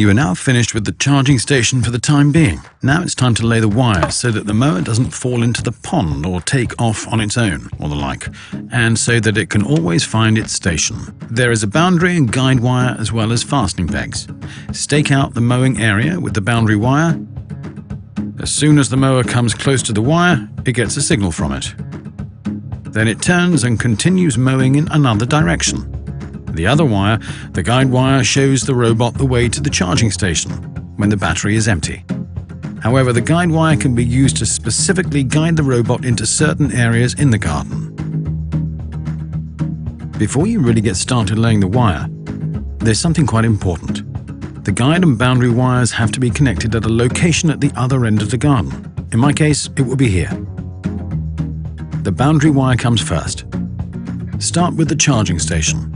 You are now finished with the charging station for the time being. Now it's time to lay the wire so that the mower doesn't fall into the pond or take off on its own or the like, and so that it can always find its station. There is a boundary and guide wire as well as fastening pegs. Stake out the mowing area with the boundary wire. As soon as the mower comes close to the wire, it gets a signal from it. Then it turns and continues mowing in another direction. The other wire, the guide wire, shows the robot the way to the charging station when the battery is empty. However, the guide wire can be used to specifically guide the robot into certain areas in the garden. Before you really get started laying the wire, there's something quite important. The guide and boundary wires have to be connected at a location at the other end of the garden. In my case, it will be here. The boundary wire comes first. Start with the charging station.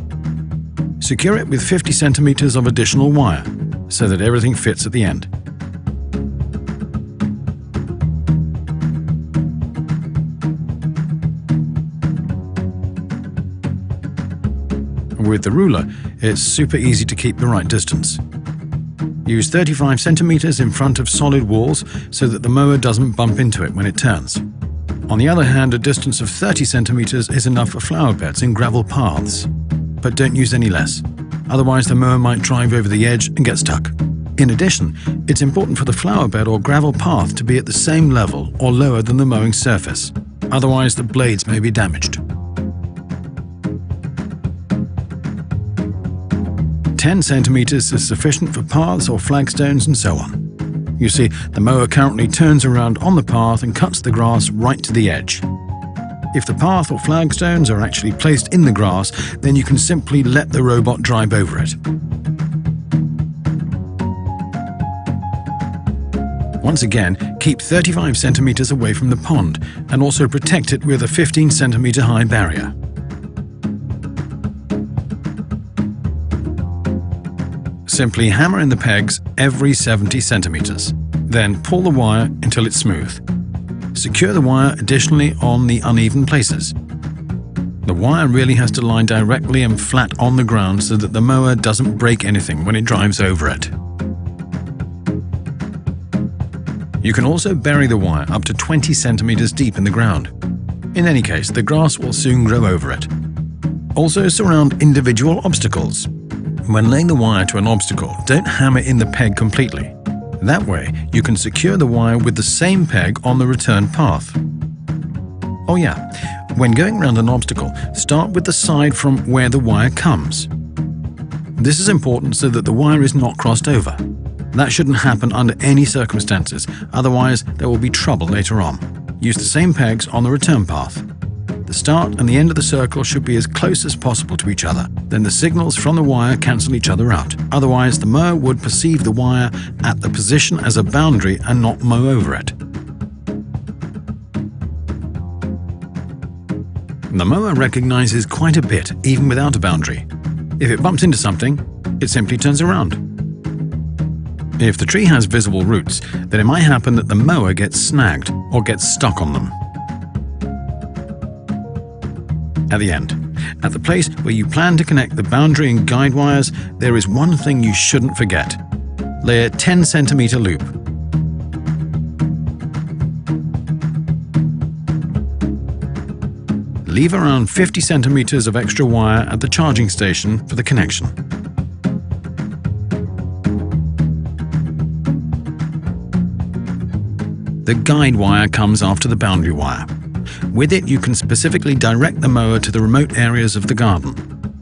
Secure it with 50 centimeters of additional wire so that everything fits at the end. With the ruler, it's super easy to keep the right distance. Use 35 centimeters in front of solid walls so that the mower doesn't bump into it when it turns. On the other hand, a distance of 30 centimeters is enough for flower beds and gravel paths. But don't use any less. Otherwise, the mower might drive over the edge and get stuck. In addition, it's important for the flower bed or gravel path to be at the same level or lower than the mowing surface. Otherwise, the blades may be damaged. 10 centimeters is sufficient for paths or flagstones and so on. You see, the mower currently turns around on the path and cuts the grass right to the edge. If the path or flagstones are actually placed in the grass, then you can simply let the robot drive over it. Once again, keep 35 centimeters away from the pond and also protect it with a 15 centimeter high barrier. Simply hammer in the pegs every 70 centimeters. Then pull the wire until it's smooth. Secure the wire additionally on the uneven places. The wire really has to lie directly and flat on the ground so that the mower doesn't break anything when it drives over it. You can also bury the wire up to 20 centimeters deep in the ground. In any case, the grass will soon grow over it. Also surround individual obstacles. When laying the wire to an obstacle, don't hammer in the peg completely. That way, you can secure the wire with the same peg on the return path. Oh yeah, when going around an obstacle, start with the side from where the wire comes. This is important so that the wire is not crossed over. That shouldn't happen under any circumstances, otherwise there will be trouble later on. Use the same pegs on the return path. The start and the end of the circle should be as close as possible to each other. Then the signals from the wire cancel each other out. Otherwise, the mower would perceive the wire at the position as a boundary and not mow over it. The mower recognizes quite a bit, even without a boundary. If it bumps into something, it simply turns around. If the tree has visible roots, then it might happen that the mower gets snagged or gets stuck on them. At the end, at the place where you plan to connect the boundary and guide wires, there is one thing you shouldn't forget. Lay a 10 centimeter loop. Leave around 50 centimeters of extra wire at the charging station for the connection. The guide wire comes after the boundary wire. With it, you can specifically direct the mower to the remote areas of the garden,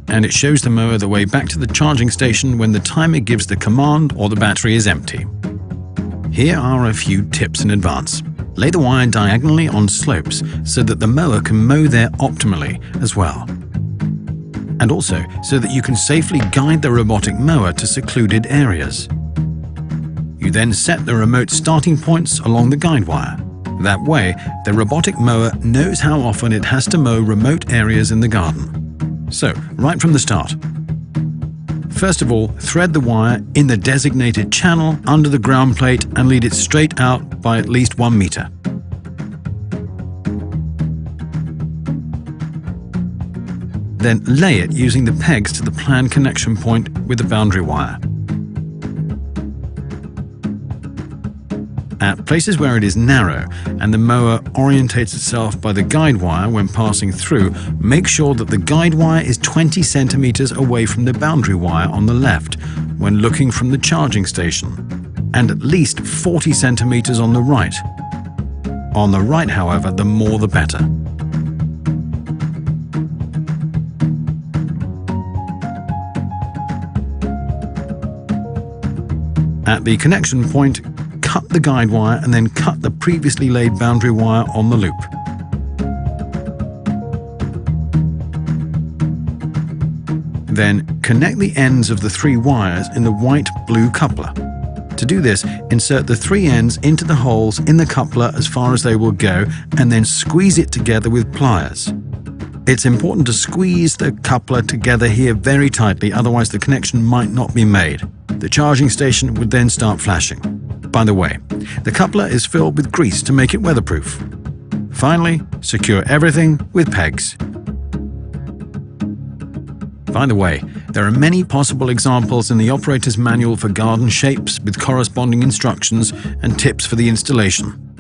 and it shows the mower the way back to the charging station when the timer gives the command or the battery is empty. Here are a few tips in advance. Lay the wire diagonally on slopes so that the mower can mow there optimally as well. And also so that you can safely guide the robotic mower to secluded areas. You then set the remote starting points along the guide wire. That way, the robotic mower knows how often it has to mow remote areas in the garden. So, right from the start. First of all, thread the wire in the designated channel under the ground plate and lead it straight out by at least 1 meter. Then lay it using the pegs to the planned connection point with the boundary wire. At places where it is narrow and the mower orientates itself by the guide wire when passing through, make sure that the guide wire is 20 centimeters away from the boundary wire on the left when looking from the charging station, and at least 40 centimeters on the right. On the right, however, the more the better. At the connection point, cut the guide wire and then cut the previously laid boundary wire on the loop. Then connect the ends of the 3 wires in the white-blue coupler. To do this, insert the 3 ends into the holes in the coupler as far as they will go and then squeeze it together with pliers. It's important to squeeze the coupler together here very tightly, otherwise the connection might not be made. The charging station would then start flashing. By the way, the coupler is filled with grease to make it weatherproof. Finally, secure everything with pegs. By the way, there are many possible examples in the operator's manual for garden shapes with corresponding instructions and tips for the installation.